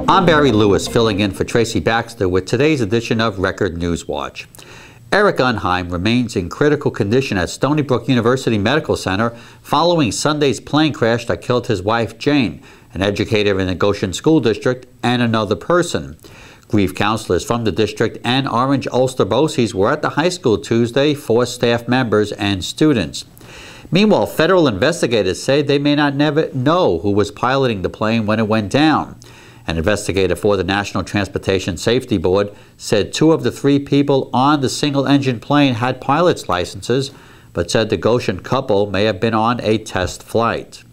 I'm Barry Lewis, filling in for Tracy Baxter with today's edition of Record News Watch. Eric Unheim remains in critical condition at Stony Brook University Medical Center following Sunday's plane crash that killed his wife, Jane, an educator in the Goshen School District, and another person. Grief counselors from the district and Orange Ulster BOCES were at the high school Tuesday for staff members and students. Meanwhile, federal investigators say they may not never know who was piloting the plane when it went down. An investigator for the National Transportation Safety Board said 2 of the 3 people on the single-engine plane had pilot's licenses, but said the Goshen couple may have been on a test flight.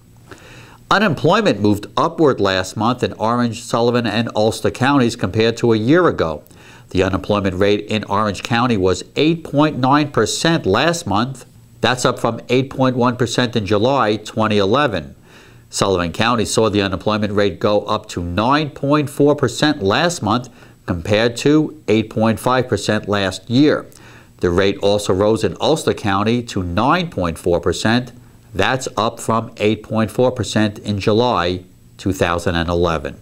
Unemployment moved upward last month in Orange, Sullivan, and Ulster counties compared to a year ago. The unemployment rate in Orange County was 8.9% last month. That's up from 8.1% in July 2011. Sullivan County saw the unemployment rate go up to 9.4% last month compared to 8.5% last year. The rate also rose in Ulster County to 9.4%. That's up from 8.4% in July 2011.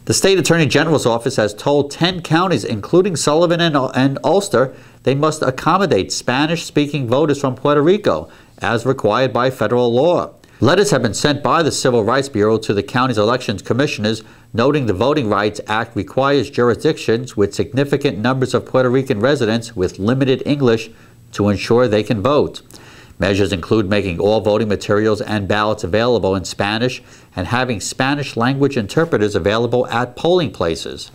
The State Attorney General's office has told 10 counties, including Sullivan and Ulster, they must accommodate Spanish-speaking voters from Puerto Rico, as required by federal law. Letters have been sent by the Civil Rights Bureau to the county's elections commissioners, noting the Voting Rights Act requires jurisdictions with significant numbers of Puerto Rican residents with limited English to ensure they can vote. Measures include making all voting materials and ballots available in Spanish and having Spanish language interpreters available at polling places.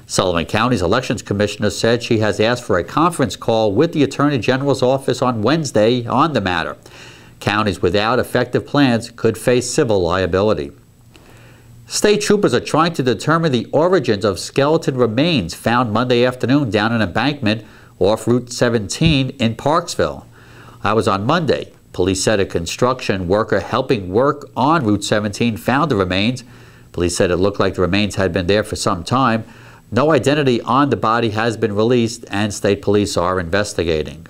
Sullivan County's elections commissioner said she has asked for a conference call with the Attorney General's office on Wednesday on the matter. Counties without effective plans could face civil liability. State troopers are trying to determine the origins of skeleton remains found Monday afternoon down an embankment off Route 17 in Parksville. That was on Monday. Police said a construction worker helping work on Route 17 found the remains. Police said it looked like the remains had been there for some time. No identity on the body has been released, and state police are investigating.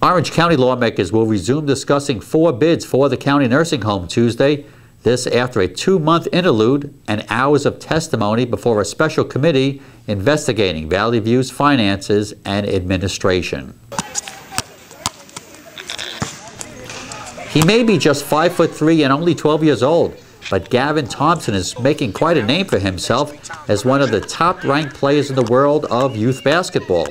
Orange County lawmakers will resume discussing 4 bids for the county nursing home Tuesday. This after a 2-month interlude and hours of testimony before a special committee investigating Valley View's finances and administration. He may be just 5'3" and only 12 years old, but Gavin Thompson is making quite a name for himself as one of the top-ranked players in the world of youth basketball.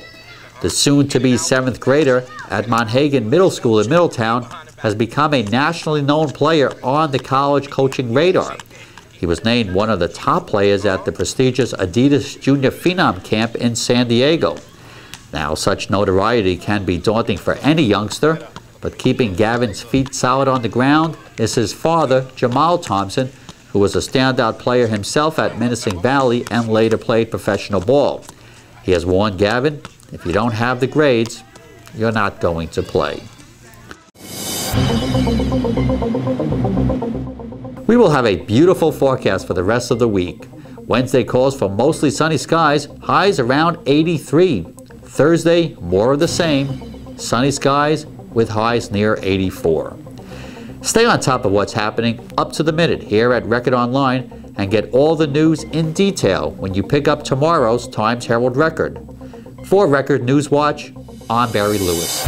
The soon-to-be 7th grader at Monhegan Middle School in Middletown has become a nationally known player on the college coaching radar. He was named one of the top players at the prestigious Adidas Junior Phenom Camp in San Diego. Now, such notoriety can be daunting for any youngster, but keeping Gavin's feet solid on the ground is his father, Jamal Thompson, who was a standout player himself at Menacing Valley and later played professional ball. He has warned Gavin, if you don't have the grades, you're not going to play. We will have a beautiful forecast for the rest of the week. Wednesday calls for mostly sunny skies, highs around 83. Thursday, more of the same, sunny skies with highs near 84. Stay on top of what's happening up to the minute here at Record Online and get all the news in detail when you pick up tomorrow's Times Herald Record. For Record News Watch, I'm Barry Lewis.